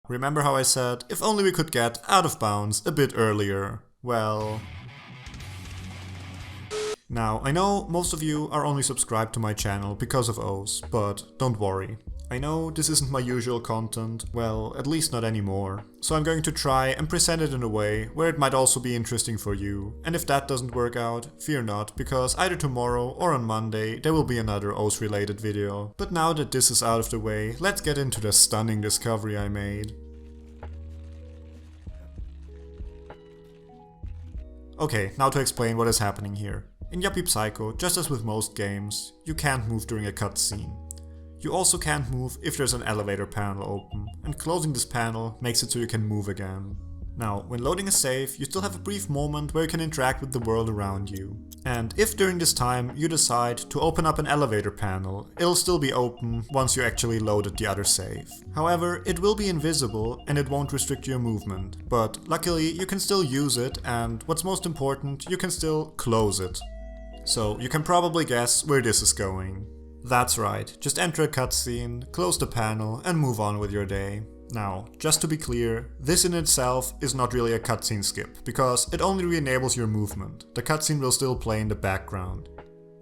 Remember how I said, if only we could get out of bounds a bit earlier? Well... Now, I know most of you are only subscribed to my channel because of O's, but don't worry. I know this isn't my usual content, well, at least not anymore. So I'm going to try and present it in a way where it might also be interesting for you. And if that doesn't work out, fear not, because either tomorrow or on Monday there will be another O's related video. But now that this is out of the way, let's get into the stunning discovery I made. Okay, now to explain what is happening here. In Yuppie Psycho, just as with most games, you can't move during a cutscene. You also can't move if there's an elevator panel open, and closing this panel makes it so you can move again. Now, when loading a save, you still have a brief moment where you can interact with the world around you. And if during this time you decide to open up an elevator panel, it'll still be open once you actually loaded the other save. However, it will be invisible and it won't restrict your movement, but luckily you can still use it, and what's most important, you can still close it. So you can probably guess where this is going. That's right, just enter a cutscene, close the panel and move on with your day. Now, just to be clear, this in itself is not really a cutscene skip, because it only re-enables your movement. The cutscene will still play in the background.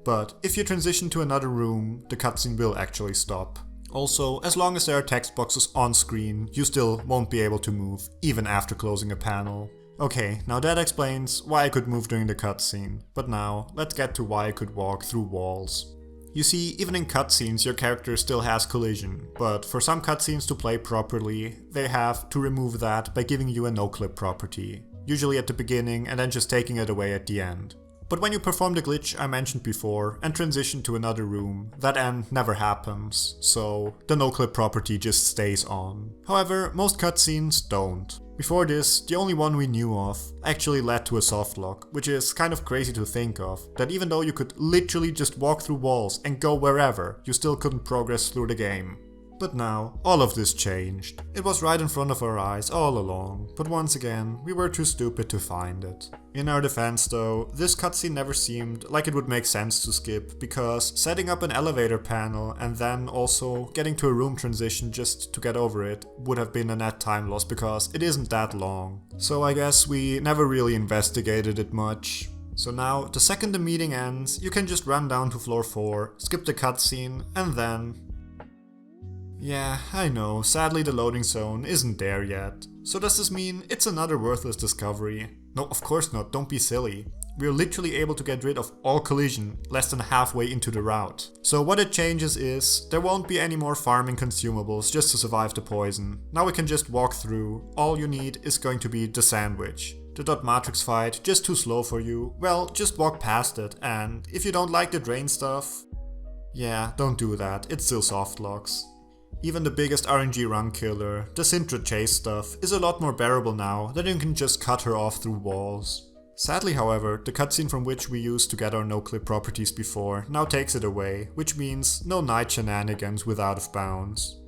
But if you transition to another room, the cutscene will actually stop. Also, as long as there are text boxes on screen, you still won't be able to move, even after closing a panel. Okay, now that explains why I could move during the cutscene, but now let's get to why I could walk through walls. You see, even in cutscenes your character still has collision, but for some cutscenes to play properly, they have to remove that by giving you a no-clip property, usually at the beginning and then just taking it away at the end. But when you perform the glitch I mentioned before and transition to another room, that end never happens, so the no-clip property just stays on. However, most cutscenes don't. Before this, the only one we knew of actually led to a softlock, which is kind of crazy to think of, that even though you could literally just walk through walls and go wherever, you still couldn't progress through the game. But now, all of this changed. It was right in front of our eyes all along, but once again, we were too stupid to find it. In our defense though, this cutscene never seemed like it would make sense to skip, because setting up an elevator panel and then also getting to a room transition just to get over it would have been a net time loss because it isn't that long. So I guess we never really investigated it much. So now, the second the meeting ends, you can just run down to floor 4, skip the cutscene, and then... Yeah, I know, sadly the loading zone isn't there yet. So does this mean it's another worthless discovery? No, of course not, don't be silly. We're literally able to get rid of all collision less than halfway into the route. So what it changes is, there won't be any more farming consumables just to survive the poison. Now we can just walk through, all you need is going to be the sandwich. The dot matrix fight, just too slow for you, well, just walk past it, and if you don't like the drain stuff, yeah, don't do that, it still softlocks. Even the biggest RNG run killer, the Sintra chase stuff, is a lot more bearable now that you can just cut her off through walls. Sadly however, the cutscene from which we used to get our no-clip properties before now takes it away, which means no night shenanigans with out of bounds.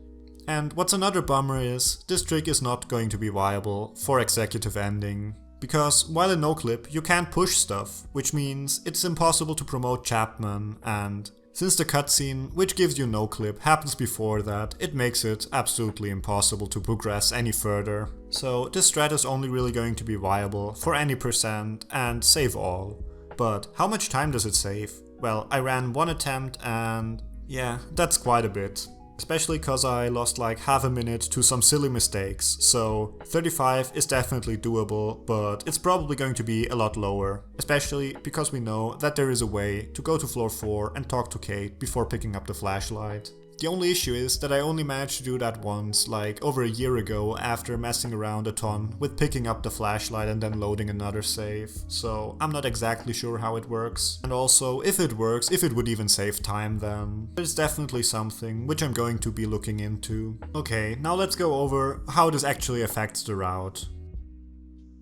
And what's another bummer is, this trick is not going to be viable for executive ending. Because while in no-clip you can't push stuff, which means it's impossible to promote Chapman, and since the cutscene, which gives you no clip, happens before that, it makes it absolutely impossible to progress any further. So this strat is only really going to be viable for any percent and save all. But how much time does it save? Well, I ran one attempt and yeah, that's quite a bit. Especially cause I lost like half a minute to some silly mistakes, so 35 is definitely doable, but it's probably going to be a lot lower. Especially because we know that there is a way to go to floor 4 and talk to Kate before picking up the flashlight. The only issue is that I only managed to do that once, like over a year ago after messing around a ton with picking up the flashlight and then loading another save. So I'm not exactly sure how it works. And also, if it works, if it would even save time then. It's definitely something which I'm going to be looking into. Okay, now let's go over how this actually affects the route.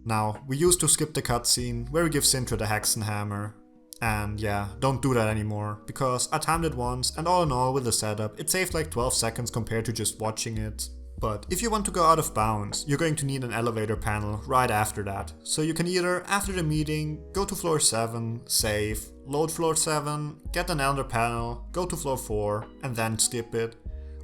Now, we used to skip the cutscene where we give Sintra the Hexenhammer. And yeah, don't do that anymore, because I timed it once and all in all with the setup, it saved like 12 seconds compared to just watching it. But if you want to go out of bounds, you're going to need an elevator panel right after that. So you can either, after the meeting, go to floor 7, save, load floor 7, get an elder panel, go to floor 4, and then skip it.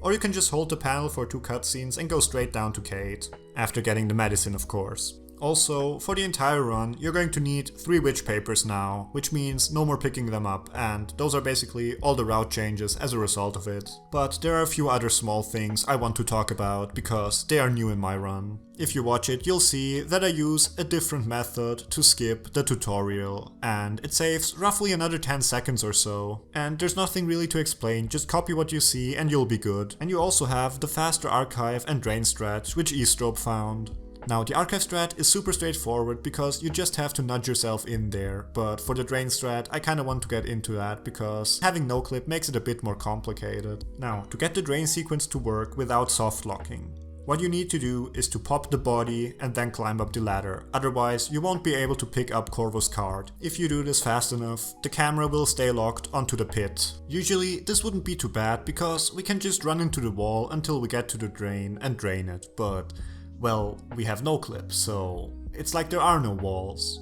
or you can just hold the panel for 2 cutscenes and go straight down to Kate, after getting the medicine of course. Also, for the entire run, you're going to need 3 witch papers now, which means no more picking them up, and those are basically all the route changes as a result of it. But there are a few other small things I want to talk about because they are new in my run. If you watch it, you'll see that I use a different method to skip the tutorial, and it saves roughly another 10 seconds or so. And there's nothing really to explain, just copy what you see and you'll be good. And you also have the faster archive and drain strat, which eStrobe found. Now the archive strat is super straightforward because you just have to nudge yourself in there, but for the drain strat I kinda want to get into that because having no clip makes it a bit more complicated. Now, to get the drain sequence to work without soft locking, what you need to do is to pop the body and then climb up the ladder, otherwise you won't be able to pick up Corvo's card. If you do this fast enough, the camera will stay locked onto the pit. Usually this wouldn't be too bad because we can just run into the wall until we get to the drain and drain it, but well, we have no clip, so it's like there are no walls.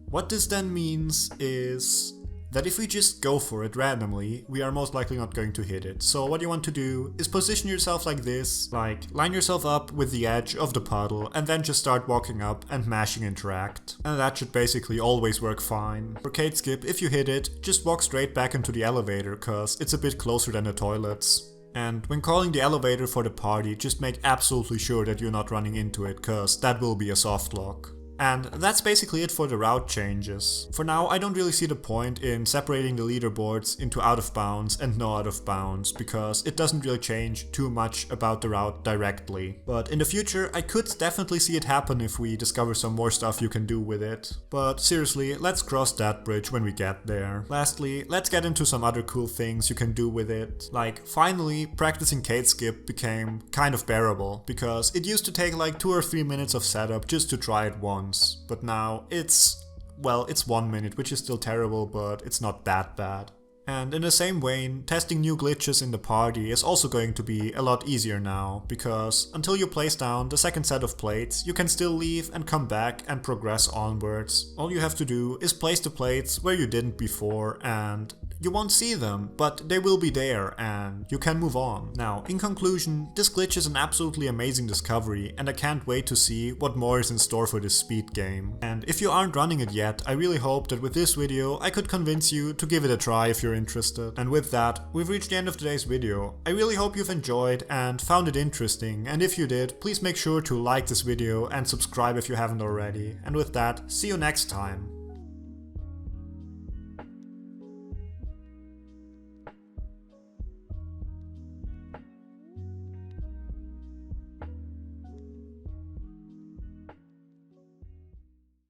What this then means is that if we just go for it randomly, we are most likely not going to hit it. So what you want to do is position yourself like this, like line yourself up with the edge of the puddle and then just start walking up and mashing interact. And that should basically always work fine. For Kate skip, if you hit it, just walk straight back into the elevator cause it's a bit closer than the toilets. And when calling the elevator for the party, just make absolutely sure that you're not running into it, cause that will be a soft lock. And that's basically it for the route changes. For now, I don't really see the point in separating the leaderboards into out of bounds and no out of bounds, because it doesn't really change too much about the route directly. But in the future, I could definitely see it happen if we discover some more stuff you can do with it. But seriously, let's cross that bridge when we get there. Lastly, let's get into some other cool things you can do with it. Like, finally, practicing Kate skip became kind of bearable, because it used to take like 2 or 3 minutes of setup just to try it once. But now it's 1 minute, which is still terrible, but it's not that bad. And in the same vein, testing new glitches in the party is also going to be a lot easier now, because until you place down the second set of plates, you can still leave and come back and progress onwards. All you have to do is place the plates where you didn't before and you won't see them, but they will be there and you can move on. Now, in conclusion, this glitch is an absolutely amazing discovery and I can't wait to see what more is in store for this speed game. And if you aren't running it yet, I really hope that with this video I could convince you to give it a try if you're interested. And with that, we've reached the end of today's video. I really hope you've enjoyed and found it interesting, and if you did, please make sure to like this video and subscribe if you haven't already. And with that, see you next time.